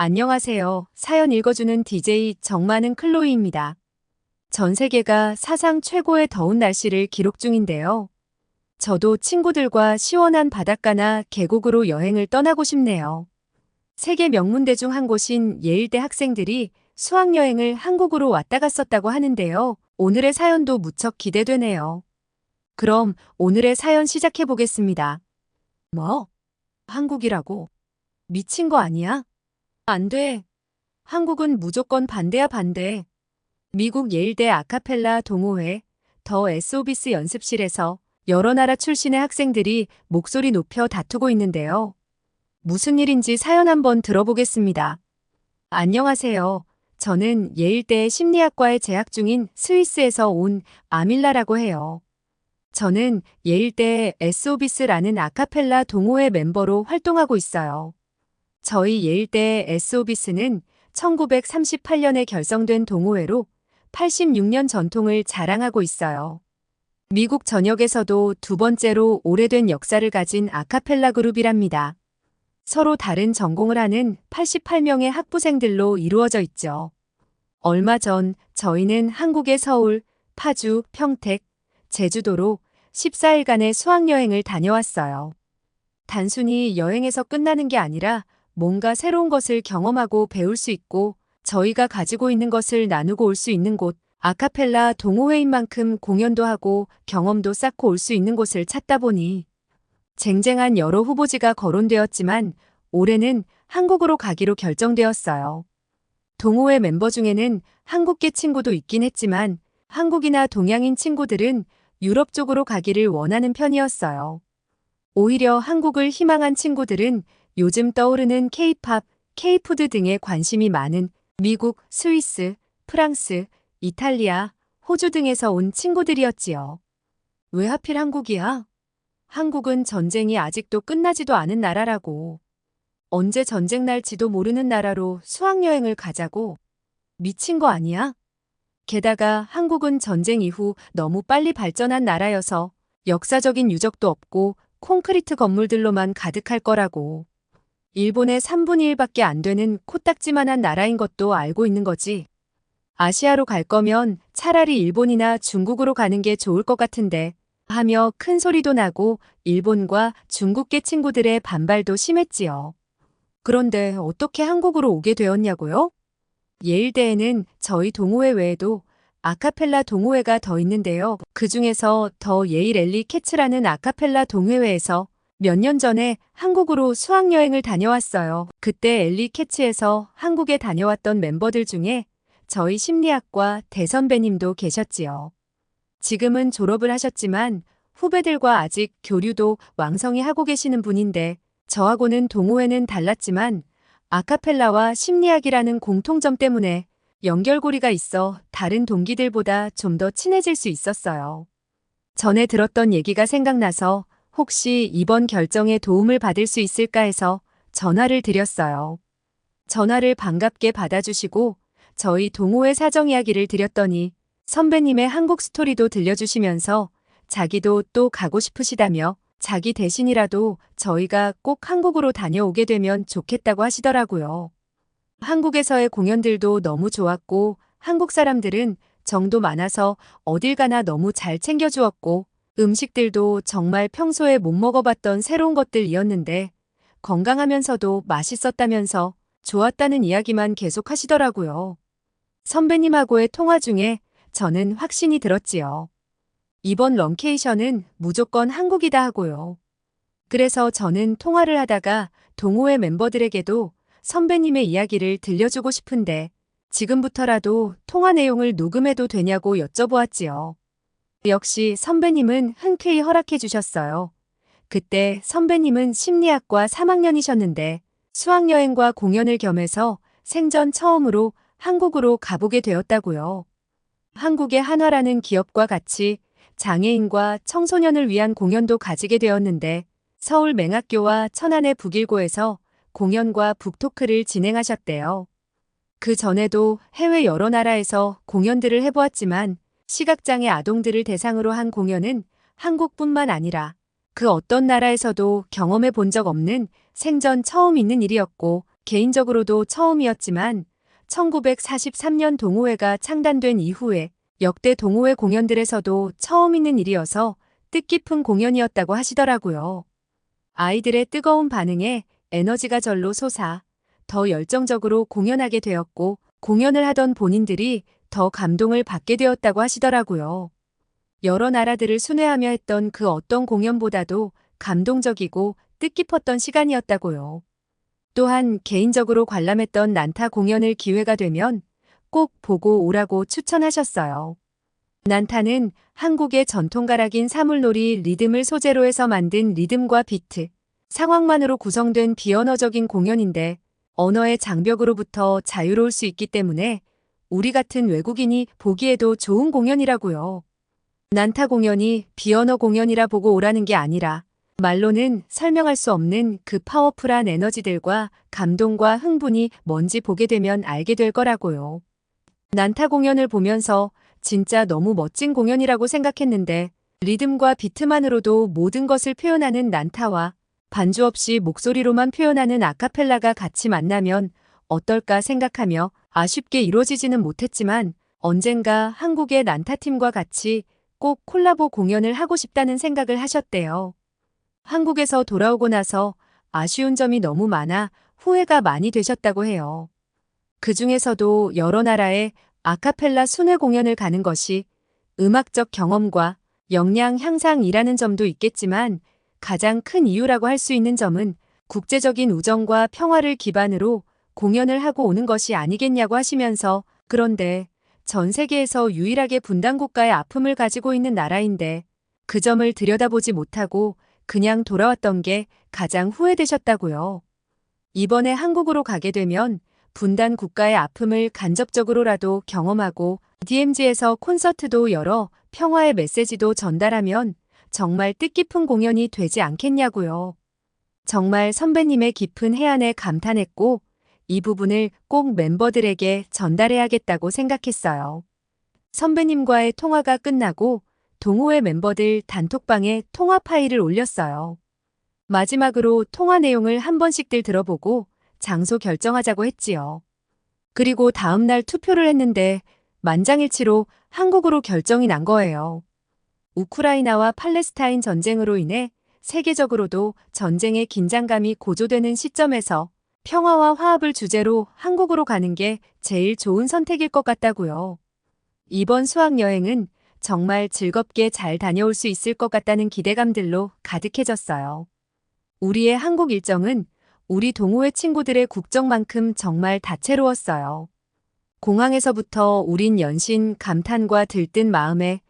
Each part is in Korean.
안녕하세요. 사연 읽어주는 DJ 정많은 클로이입니다. 전 세계가 사상 최고의 더운 날씨를 기록 중인데요. 저도 친구들과 시원한 바닷가나 계곡으로 여행을 떠나고 싶네요. 세계 명문대 중 한 곳인 예일대 학생들이 수학여행을 한국으로 왔다 갔었다고 하는데요. 오늘의 사연도 무척 기대되네요. 그럼 오늘의 사연 시작해 보겠습니다. 뭐? 한국이라고? 미친 거 아니야? 안 돼. 한국은 무조건 반대야 반대. 미국 예일대 아카펠라 동호회 더 에스오비스 연습실에서 여러 나라 출신의 학생들이 목소리 높여 다투고 있는데요. 무슨 일인지 사연 한번 들어보겠습니다. 안녕하세요. 저는 예일대 심리학과에 재학 중인 스위스에서 온 아밀라라고 해요. 저는 예일대 에스오비스라는 아카펠라 동호회 멤버로 활동하고 있어요. 저희 예일대 에스오비스는 1938년에 결성된 동호회로 86년 전통을 자랑하고 있어요. 미국 전역에서도 두 번째로 오래된 역사를 가진 아카펠라 그룹이랍니다. 서로 다른 전공을 하는 88명의 학부생들로 이루어져 있죠. 얼마 전 저희는 한국의 서울, 파주, 평택, 제주도로 14일간의 수학여행을 다녀왔어요. 단순히 여행에서 끝나는 게 아니라 뭔가 새로운 것을 경험하고 배울 수 있고 저희가 가지고 있는 것을 나누고 올 수 있는 곳, 아카펠라 동호회인 만큼 공연도 하고 경험도 쌓고 올 수 있는 곳을 찾다 보니 쟁쟁한 여러 후보지가 거론되었지만 올해는 한국으로 가기로 결정되었어요. 동호회 멤버 중에는 한국계 친구도 있긴 했지만 한국이나 동양인 친구들은 유럽 쪽으로 가기를 원하는 편이었어요. 오히려 한국을 희망한 친구들은 요즘 떠오르는 K-팝, K-푸드 등에 관심이 많은 미국, 스위스, 프랑스, 이탈리아, 호주 등에서 온 친구들이었지요. 왜 하필 한국이야? 한국은 전쟁이 아직도 끝나지도 않은 나라라고. 언제 전쟁 날지도 모르는 나라로 수학여행을 가자고. 미친 거 아니야? 게다가 한국은 전쟁 이후 너무 빨리 발전한 나라여서 역사적인 유적도 없고 콘크리트 건물들로만 가득할 거라고. 일본의 3분의 1밖에 안 되는 코딱지만한 나라인 것도 알고 있는 거지. 아시아로 갈 거면 차라리 일본이나 중국으로 가는 게 좋을 것 같은데 하며 큰 소리도 나고 일본과 중국계 친구들의 반발도 심했지요. 그런데 어떻게 한국으로 오게 되었냐고요? 예일대에는 저희 동호회 외에도 아카펠라 동호회가 더 있는데요. 그 중에서 더 예일 엘리 캐츠라는 아카펠라 동호회에서 몇 년 전에 한국으로 수학여행을 다녀왔어요. 그때 엘리 캐치에서 한국에 다녀왔던 멤버들 중에 저희 심리학과 대선배님도 계셨지요. 지금은 졸업을 하셨지만 후배들과 아직 교류도 왕성히 하고 계시는 분인데 저하고는 동호회는 달랐지만 아카펠라와 심리학이라는 공통점 때문에 연결고리가 있어 다른 동기들보다 좀 더 친해질 수 있었어요. 전에 들었던 얘기가 생각나서 혹시 이번 결정에 도움을 받을 수 있을까 해서 전화를 드렸어요. 전화를 반갑게 받아주시고 저희 동호회 사정 이야기를 드렸더니 선배님의 한국 스토리도 들려주시면서 자기도 또 가고 싶으시다며 자기 대신이라도 저희가 꼭 한국으로 다녀오게 되면 좋겠다고 하시더라고요. 한국에서의 공연들도 너무 좋았고 한국 사람들은 정도 많아서 어딜 가나 너무 잘 챙겨주었고 음식들도 정말 평소에 못 먹어봤던 새로운 것들이었는데 건강하면서도 맛있었다면서 좋았다는 이야기만 계속 하시더라고요. 선배님하고의 통화 중에 저는 확신이 들었지요. 이번 런케이션은 무조건 한국이다 하고요. 그래서 저는 통화를 하다가 동호회 멤버들에게도 선배님의 이야기를 들려주고 싶은데 지금부터라도 통화 내용을 녹음해도 되냐고 여쭤보았지요. 역시 선배님은 흔쾌히 허락해 주셨어요. 그때 선배님은 심리학과 3학년이셨는데 수학여행과 공연을 겸해서 생전 처음으로 한국으로 가보게 되었다고요. 한국의 한화라는 기업과 같이 장애인과 청소년을 위한 공연도 가지게 되었는데 서울 맹학교와 천안의 북일고에서 공연과 북토크를 진행하셨대요. 그 전에도 해외 여러 나라에서 공연들을 해보았지만 시각장애 아동들을 대상으로 한 공연은 한국뿐만 아니라 그 어떤 나라에서도 경험해 본 적 없는 생전 처음 있는 일이었고 개인적으로도 처음이었지만 1943년 동호회가 창단된 이후에 역대 동호회 공연들에서도 처음 있는 일이어서 뜻깊은 공연이었다고 하시더라고요. 아이들의 뜨거운 반응에 에너지가 절로 솟아 더 열정적으로 공연하게 되었고 공연을 하던 본인들이 더 감동을 받게 되었다고 하시더라고요. 여러 나라들을 순회하며 했던 그 어떤 공연보다도 감동적이고 뜻깊었던 시간이었다고요. 또한 개인적으로 관람했던 난타 공연을 기회가 되면 꼭 보고 오라고 추천하셨어요. 난타는 한국의 전통가락인 사물놀이 리듬을 소재로 해서 만든 리듬과 비트, 상황만으로 구성된 비언어적인 공연인데 언어의 장벽으로부터 자유로울 수 있기 때문에 우리 같은 외국인이 보기에도 좋은 공연이라고요. 난타 공연이 비언어 공연이라 보고 오라는 게 아니라 말로는 설명할 수 없는 그 파워풀한 에너지들과 감동과 흥분이 뭔지 보게 되면 알게 될 거라고요. 난타 공연을 보면서 진짜 너무 멋진 공연이라고 생각했는데 리듬과 비트만으로도 모든 것을 표현하는 난타와 반주 없이 목소리로만 표현하는 아카펠라가 같이 만나면 어떨까 생각하며 아쉽게 이루어지지는 못했지만 언젠가 한국의 난타팀과 같이 꼭 콜라보 공연을 하고 싶다는 생각을 하셨대요. 한국에서 돌아오고 나서 아쉬운 점이 너무 많아 후회가 많이 되셨다고 해요. 그 중에서도 여러 나라의 아카펠라 순회 공연을 가는 것이 음악적 경험과 역량 향상이라는 점도 있겠지만 가장 큰 이유라고 할 수 있는 점은 국제적인 우정과 평화를 기반으로 공연을 하고 오는 것이 아니겠냐고 하시면서 그런데 전 세계에서 유일하게 분단 국가의 아픔을 가지고 있는 나라인데 그 점을 들여다보지 못하고 그냥 돌아왔던 게 가장 후회되셨다고요. 이번에 한국으로 가게 되면 분단 국가의 아픔을 간접적으로라도 경험하고 DMZ에서 콘서트도 열어 평화의 메시지도 전달하면 정말 뜻깊은 공연이 되지 않겠냐고요. 정말 선배님의 깊은 해안에 감탄했고 이 부분을 꼭 멤버들에게 전달해야겠다고 생각했어요. 선배님과의 통화가 끝나고 동호회 멤버들 단톡방에 통화 파일을 올렸어요. 마지막으로 통화 내용을 한 번씩들 들어보고 장소 결정하자고 했지요. 그리고 다음날 투표를 했는데 만장일치로 한국으로 결정이 난 거예요. 우크라이나와 팔레스타인 전쟁으로 인해 세계적으로도 전쟁의 긴장감이 고조되는 시점에서 평화와 화합을 주제로 한국으로 가는 게 제일 좋은 선택일 것 같다고요. 이번 수학여행은 정말 즐겁게 잘 다녀올 수 있을 것 같다는 기대감들로 가득해졌어요. 우리의 한국 일정은 우리 동호회 친구들의 국정만큼 정말 다채로웠어요. 공항에서부터 우린 연신 감탄과 들뜬 마음에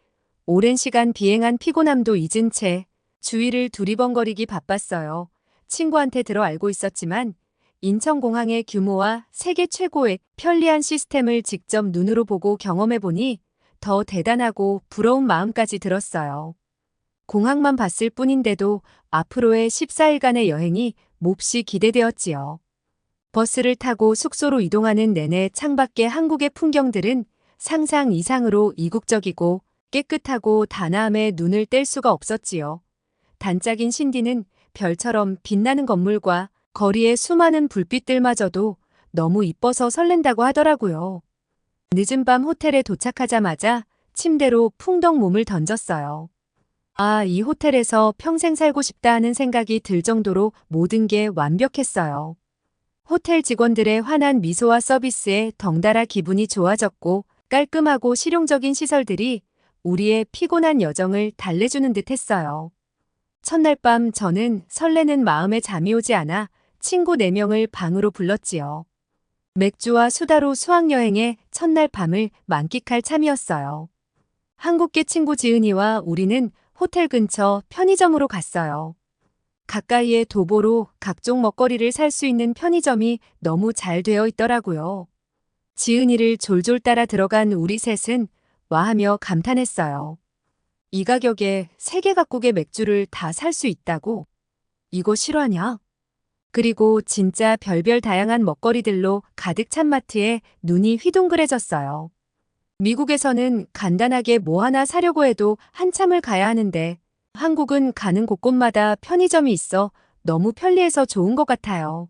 오랜 시간 비행한 피곤함도 잊은 채 주위를 두리번거리기 바빴어요. 친구한테 들어 알고 있었지만 인천공항의 규모와 세계 최고의 편리한 시스템을 직접 눈으로 보고 경험해보니 더 대단하고 부러운 마음까지 들었어요. 공항만 봤을 뿐인데도 앞으로의 14일간의 여행이 몹시 기대되었지요. 버스를 타고 숙소로 이동하는 내내 창밖의 한국의 풍경들은 상상 이상으로 이국적이고 깨끗하고 단아함에 눈을 뗄 수가 없었지요. 단짝인 신디는 별처럼 빛나는 건물과 거리의 수많은 불빛들마저도 너무 이뻐서 설렌다고 하더라고요. 늦은 밤 호텔에 도착하자마자 침대로 풍덩 몸을 던졌어요. 아, 이 호텔에서 평생 살고 싶다 하는 생각이 들 정도로 모든 게 완벽했어요. 호텔 직원들의 환한 미소와 서비스에 덩달아 기분이 좋아졌고 깔끔하고 실용적인 시설들이 우리의 피곤한 여정을 달래주는 듯 했어요. 첫날 밤 저는 설레는 마음에 잠이 오지 않아 친구 4명을 방으로 불렀지요. 맥주와 수다로 수학여행의 첫날 밤을 만끽할 참이었어요. 한국계 친구 지은이와 우리는 호텔 근처 편의점으로 갔어요. 가까이에 도보로 각종 먹거리를 살 수 있는 편의점이 너무 잘 되어 있더라고요. 지은이를 졸졸 따라 들어간 우리 셋은 와하며 감탄했어요. 이 가격에 3개 각국의 맥주를 다 살 수 있다고? 이거 실화냐? 그리고 진짜 별별 다양한 먹거리들로 가득 찬 마트에 눈이 휘둥그레졌어요. 미국에서는 간단하게 뭐 하나 사려고 해도 한참을 가야 하는데 한국은 가는 곳곳마다 편의점이 있어 너무 편리해서 좋은 것 같아요.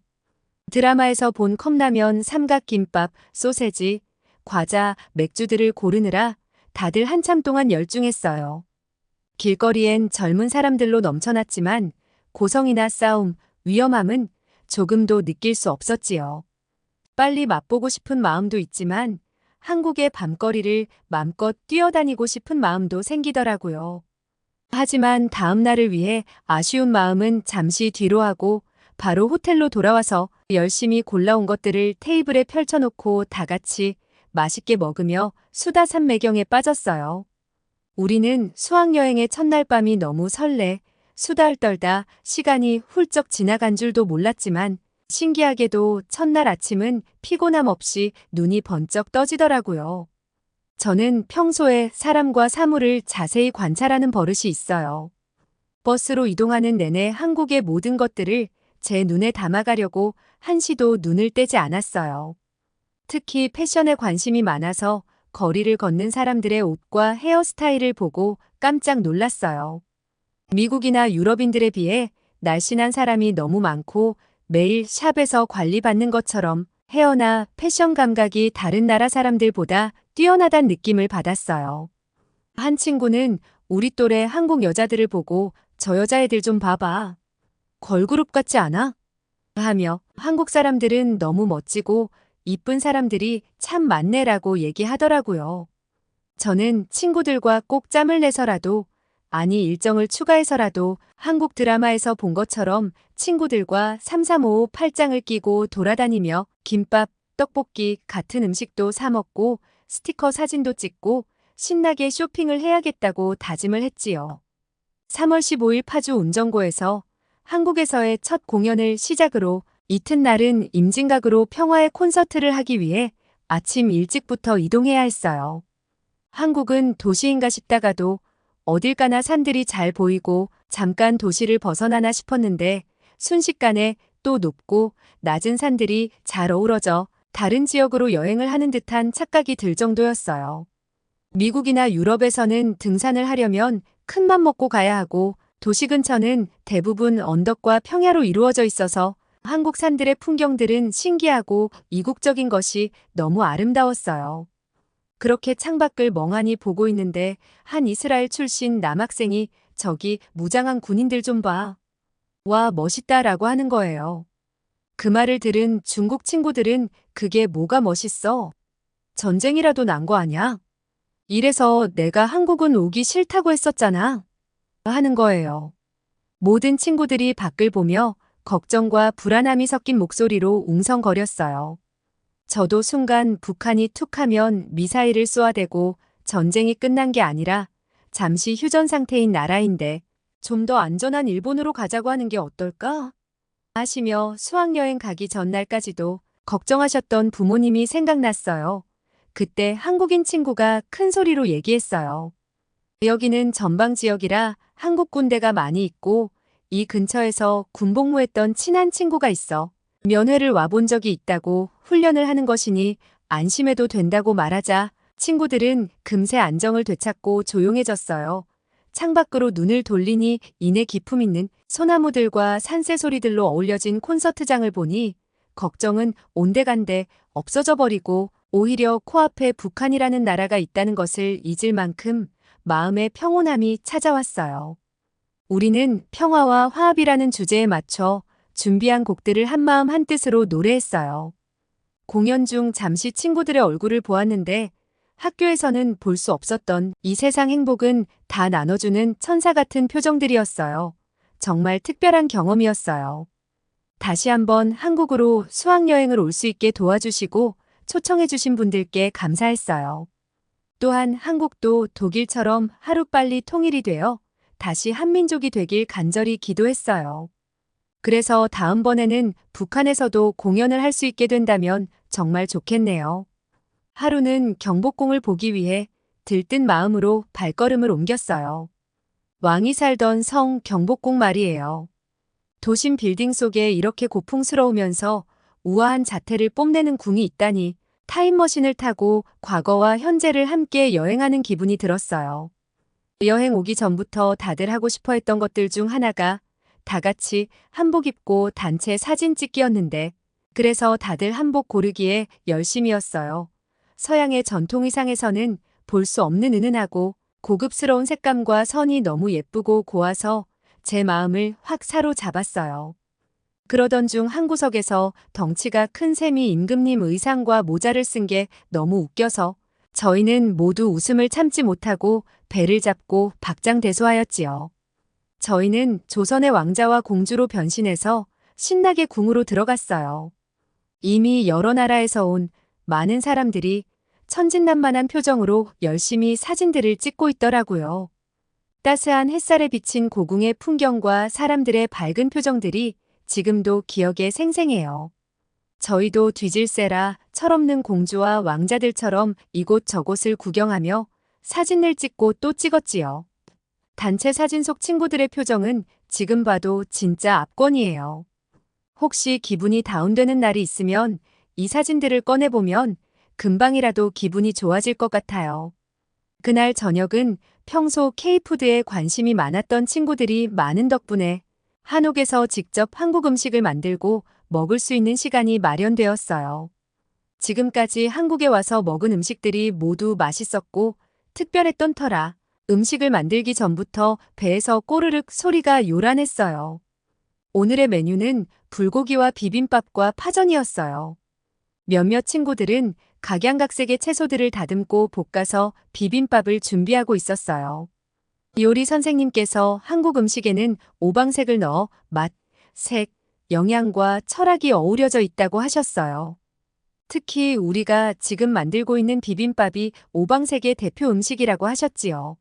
드라마에서 본 컵라면, 삼각김밥, 소세지, 과자, 맥주들을 고르느라 다들 한참 동안 열중했어요. 길거리엔 젊은 사람들로 넘쳐났지만 고성이나 싸움, 위험함은 조금도 느낄 수 없었지요. 빨리 맛보고 싶은 마음도 있지만 한국의 밤거리를 맘껏 뛰어다니고 싶은 마음도 생기더라고요. 하지만 다음 날을 위해 아쉬운 마음은 잠시 뒤로 하고 바로 호텔로 돌아와서 열심히 골라온 것들을 테이블에 펼쳐놓고 다 같이 맛있게 먹으며 수다 산매경에 빠졌어요. 우리는 수학여행의 첫날 밤이 너무 설레, 수다를 떨다 시간이 훌쩍 지나간 줄도 몰랐지만 신기하게도 첫날 아침은 피곤함 없이 눈이 번쩍 떠지더라고요. 저는 평소에 사람과 사물을 자세히 관찰하는 버릇이 있어요. 버스로 이동하는 내내 한국의 모든 것들을 제 눈에 담아가려고 한시도 눈을 떼지 않았어요. 특히 패션에 관심이 많아서 거리를 걷는 사람들의 옷과 헤어스타일을 보고 깜짝 놀랐어요. 미국이나 유럽인들에 비해 날씬한 사람이 너무 많고 매일 샵에서 관리받는 것처럼 헤어나 패션 감각이 다른 나라 사람들보다 뛰어나다는 느낌을 받았어요. 한 친구는 우리 또래 한국 여자들을 보고 저 여자애들 좀 봐봐. 걸그룹 같지 않아? 하며 한국 사람들은 너무 멋지고 이쁜 사람들이 참 많네라고 얘기하더라고요. 저는 친구들과 꼭 짬을 내서라도, 아니 일정을 추가해서라도 한국 드라마에서 본 것처럼 친구들과 3355 팔짱을 끼고 돌아다니며 김밥, 떡볶이 같은 음식도 사 먹고 스티커 사진도 찍고 신나게 쇼핑을 해야겠다고 다짐을 했지요. 3월 15일 파주 운정고에서 한국에서의 첫 공연을 시작으로 이튿날은 임진각으로 평화의 콘서트를 하기 위해 아침 일찍부터 이동해야 했어요. 한국은 도시인가 싶다가도 어딜 가나 산들이 잘 보이고 잠깐 도시를 벗어나나 싶었는데 순식간에 또 높고 낮은 산들이 잘 어우러져 다른 지역으로 여행을 하는 듯한 착각이 들 정도였어요. 미국이나 유럽에서는 등산을 하려면 큰맘 먹고 가야 하고 도시 근처는 대부분 언덕과 평야로 이루어져 있어서 한국 산들의 풍경들은 신기하고 이국적인 것이 너무 아름다웠어요. 그렇게 창밖을 멍하니 보고 있는데 한 이스라엘 출신 남학생이 저기 무장한 군인들 좀 봐. 와, 멋있다라고 하는 거예요. 그 말을 들은 중국 친구들은 그게 뭐가 멋있어? 전쟁이라도 난 거 아냐? 이래서 내가 한국은 오기 싫다고 했었잖아. 하는 거예요. 모든 친구들이 밖을 보며 걱정과 불안함이 섞인 목소리로 웅성거렸어요. 저도 순간 북한이 툭하면 미사일을 쏘아대고 전쟁이 끝난 게 아니라 잠시 휴전 상태인 나라인데 좀 더 안전한 일본으로 가자고 하는 게 어떨까? 하시며 수학여행 가기 전날까지도 걱정하셨던 부모님이 생각났어요. 그때 한국인 친구가 큰 소리로 얘기했어요. 여기는 전방 지역이라 한국 군대가 많이 있고 이 근처에서 군복무했던 친한 친구가 있어. 면회를 와본 적이 있다고 훈련을 하는 것이니 안심해도 된다고 말하자 친구들은 금세 안정을 되찾고 조용해졌어요. 창밖으로 눈을 돌리니 이내 기품 있는 소나무들과 산새 소리들로 어울려진 콘서트장을 보니 걱정은 온데간데 없어져 버리고 오히려 코앞에 북한이라는 나라가 있다는 것을 잊을 만큼 마음의 평온함이 찾아왔어요. 우리는 평화와 화합이라는 주제에 맞춰 준비한 곡들을 한마음 한뜻으로 노래했어요. 공연 중 잠시 친구들의 얼굴을 보았는데 학교에서는 볼 수 없었던 이 세상 행복은 다 나눠주는 천사 같은 표정들이었어요. 정말 특별한 경험이었어요. 다시 한번 한국으로 수학여행을 올 수 있게 도와주시고 초청해주신 분들께 감사했어요. 또한 한국도 독일처럼 하루빨리 통일이 되어 다시 한민족이 되길 간절히 기도했어요. 그래서 다음번에는 북한에서도 공연을 할 수 있게 된다면 정말 좋겠네요. 하루는 경복궁을 보기 위해 들뜬 마음으로 발걸음을 옮겼어요. 왕이 살던 성 경복궁 말이에요. 도심 빌딩 속에 이렇게 고풍스러우면서 우아한 자태를 뽐내는 궁이 있다니 타임머신을 타고 과거와 현재를 함께 여행하는 기분이 들었어요. 여행 오기 전부터 다들 하고 싶어 했던 것들 중 하나가 다 같이 한복 입고 단체 사진 찍기였는데 그래서 다들 한복 고르기에 열심이었어요. 서양의 전통 의상에서는 볼 수 없는 은은하고 고급스러운 색감과 선이 너무 예쁘고 고와서 제 마음을 확 사로잡았어요. 그러던 중 한 구석에서 덩치가 큰 셈이 임금님 의상과 모자를 쓴 게 너무 웃겨서 저희는 모두 웃음을 참지 못하고 배를 잡고 박장대소하였지요. 저희는 조선의 왕자와 공주로 변신해서 신나게 궁으로 들어갔어요. 이미 여러 나라에서 온 많은 사람들이 천진난만한 표정으로 열심히 사진들을 찍고 있더라고요. 따스한 햇살에 비친 고궁의 풍경과 사람들의 밝은 표정들이 지금도 기억에 생생해요. 저희도 뒤질세라 철없는 공주와 왕자들처럼 이곳저곳을 구경하며 사진을 찍고 또 찍었지요. 단체 사진 속 친구들의 표정은 지금 봐도 진짜 압권이에요. 혹시 기분이 다운되는 날이 있으면 이 사진들을 꺼내보면 금방이라도 기분이 좋아질 것 같아요. 그날 저녁은 평소 K푸드에 관심이 많았던 친구들이 많은 덕분에 한옥에서 직접 한국 음식을 만들고 먹을 수 있는 시간이 마련되었어요. 지금까지 한국에 와서 먹은 음식들이 모두 맛있었고 특별했던 터라 음식을 만들기 전부터 배에서 꼬르륵 소리가 요란했어요. 오늘의 메뉴는 불고기와 비빔밥과 파전이었어요. 몇몇 친구들은 각양각색의 채소들을 다듬고 볶아서 비빔밥을 준비하고 있었어요. 요리 선생님께서 한국 음식에는 오방색을 넣어 맛, 색, 영양과 철학이 어우러져 있다고 하셨어요. 특히 우리가 지금 만들고 있는 비빔밥이 오방색의 대표 음식이라고 하셨지요.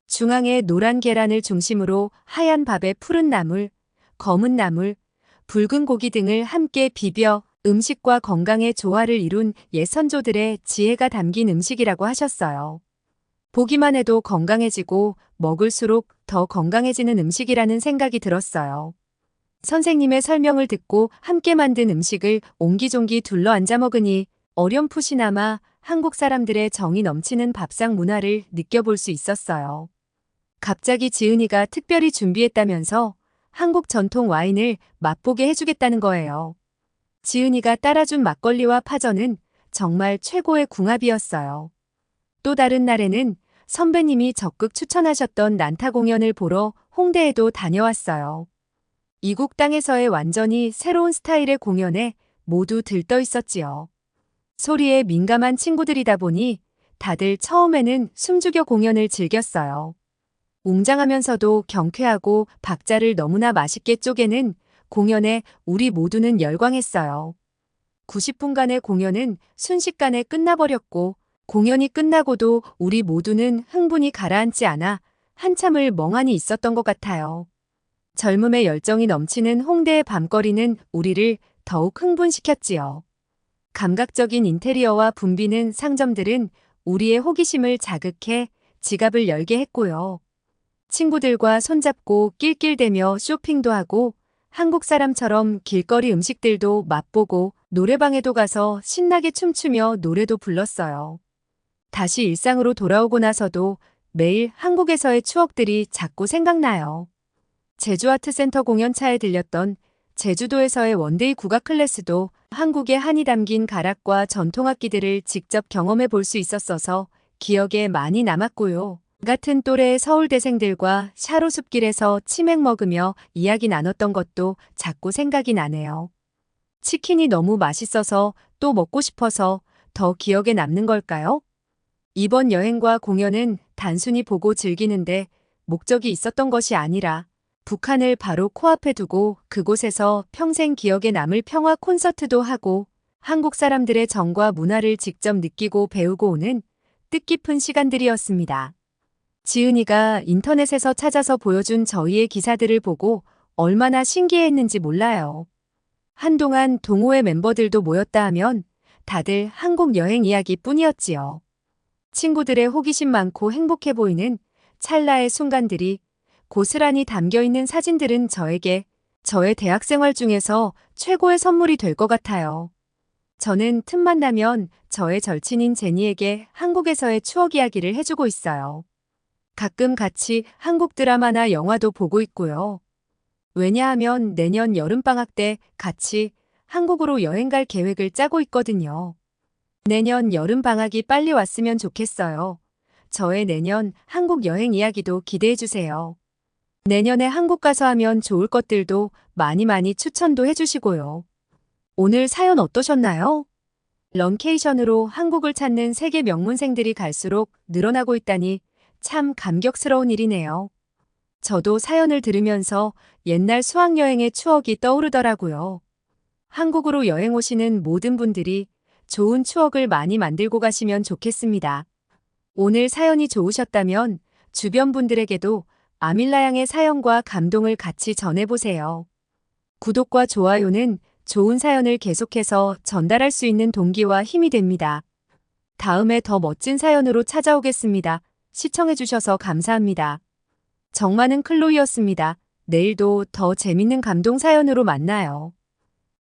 중앙에 노란 계란을 중심으로 하얀 밥에 푸른 나물, 검은 나물, 붉은 고기 등을 함께 비벼 음식과 건강의 조화를 이룬 옛 선조들의 지혜가 담긴 음식이라고 하셨어요. 보기만 해도 건강해지고 먹을수록 더 건강해지는 음식이라는 생각이 들었어요. 선생님의 설명을 듣고 함께 만든 음식을 옹기종기 둘러앉아 먹으니 어렴풋이나마 한국 사람들의 정이 넘치는 밥상 문화를 느껴볼 수 있었어요. 갑자기 지은이가 특별히 준비했다면서 한국 전통 와인을 맛보게 해주겠다는 거예요. 지은이가 따라준 막걸리와 파전은 정말 최고의 궁합이었어요. 또 다른 날에는 선배님이 적극 추천하셨던 난타 공연을 보러 홍대에도 다녀왔어요. 이국 땅에서의 완전히 새로운 스타일의 공연에 모두 들떠 있었지요. 소리에 민감한 친구들이다 보니 다들 처음에는 숨죽여 공연을 즐겼어요. 웅장하면서도 경쾌하고 박자를 너무나 맛있게 쪼개는 공연에 우리 모두는 열광했어요. 90분간의 공연은 순식간에 끝나버렸고 공연이 끝나고도 우리 모두는 흥분이 가라앉지 않아 한참을 멍하니 있었던 것 같아요. 젊음의 열정이 넘치는 홍대의 밤거리는 우리를 더욱 흥분시켰지요. 감각적인 인테리어와 붐비는 상점들은 우리의 호기심을 자극해 지갑을 열게 했고요. 친구들과 손잡고 낄낄대며 쇼핑도 하고 한국 사람처럼 길거리 음식들도 맛보고 노래방에도 가서 신나게 춤추며 노래도 불렀어요. 다시 일상으로 돌아오고 나서도 매일 한국에서의 추억들이 자꾸 생각나요. 제주아트센터 공연차에 들렸던 제주도에서의 원데이 국악 클래스도 한국의 한이 담긴 가락과 전통악기들을 직접 경험해 볼 수 있었어서 기억에 많이 남았고요. 같은 또래의 서울대생들과 샤로숲길에서 치맥 먹으며 이야기 나눴던 것도 자꾸 생각이 나네요. 치킨이 너무 맛있어서 또 먹고 싶어서 더 기억에 남는 걸까요? 이번 여행과 공연은 단순히 보고 즐기는데 목적이 있었던 것이 아니라 북한을 바로 코앞에 두고 그곳에서 평생 기억에 남을 평화 콘서트도 하고 한국 사람들의 정과 문화를 직접 느끼고 배우고 오는 뜻깊은 시간들이었습니다. 지은이가 인터넷에서 찾아서 보여준 저희의 기사들을 보고 얼마나 신기해했는지 몰라요. 한동안 동호회 멤버들도 모였다 하면 다들 한국 여행 이야기뿐이었지요. 친구들의 호기심 많고 행복해 보이는 찰나의 순간들이 고스란히 담겨있는 사진들은 저에게 저의 대학생활 중에서 최고의 선물이 될 것 같아요. 저는 틈만 나면 저의 절친인 제니에게 한국에서의 추억 이야기를 해주고 있어요. 가끔 같이 한국 드라마나 영화도 보고 있고요. 왜냐하면 내년 여름방학 때 같이 한국으로 여행 갈 계획을 짜고 있거든요. 내년 여름 방학이 빨리 왔으면 좋겠어요. 저의 내년 한국 여행 이야기도 기대해 주세요. 내년에 한국 가서 하면 좋을 것들도 많이 추천도 해주시고요. 오늘 사연 어떠셨나요? 런케이션으로 한국을 찾는 세계 명문생들이 갈수록 늘어나고 있다니 참 감격스러운 일이네요. 저도 사연을 들으면서 옛날 수학여행의 추억이 떠오르더라고요. 한국으로 여행 오시는 모든 분들이 좋은 추억을 많이 만들고 가시면 좋겠습니다. 오늘 사연이 좋으셨다면 주변 분들에게도 아밀라 양의 사연과 감동을 같이 전해보세요. 구독과 좋아요는 좋은 사연을 계속해서 전달할 수 있는 동기와 힘이 됩니다. 다음에 더 멋진 사연으로 찾아오겠습니다. 시청해주셔서 감사합니다. 정많은 클로이였습니다. 내일도 더 재밌는 감동 사연으로 만나요.